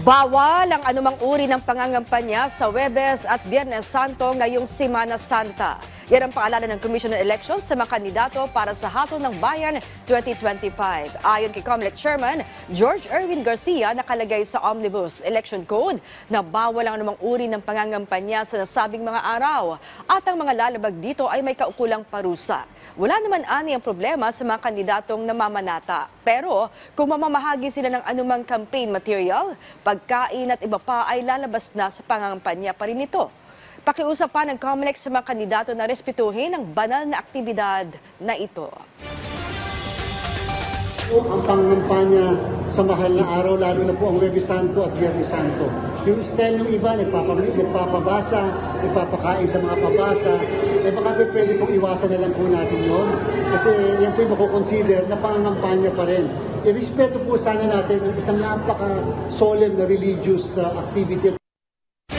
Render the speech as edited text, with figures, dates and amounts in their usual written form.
Bawal ang anumang uri ng pangangampanya sa Huwebes at Biyernes Santo ngayong Semana Santa. Yan ang paalala ng Commission on Elections sa mga kandidato para sa Hatol ng Bayan 2025. Ayon kay COMELEC Chairman George Erwin Garcia, nakalagay sa Omnibus Election Code na bawal ang anumang uri ng pangangampanya sa nasabing mga araw at ang mga lalabag dito ay may kaukulang parusa. Wala naman ani ang problema sa mga kandidatong namamanata. Pero kung mamamahagi sila ng anumang campaign material, pagkain at iba pa ay lalabas na sa pangangampanya pa rin ito. Pakiusap pa ng COMELEC sa mga kandidato na respetuhin ang banal na aktibidad na ito. Ang pangangampanya sa mahal na araw, lalo na po ang Huwebes Santo at Biyernes Santo. Yung style ng iba, nagpapabasa, nagpapakain sa mga pabasa, baka pwede pong iwasan na lang po natin yun. Kasi yan po yung makukonsider na pangangampanya pa rin. Irespeto po sana natin ang isang napaka-solemn na religious activity.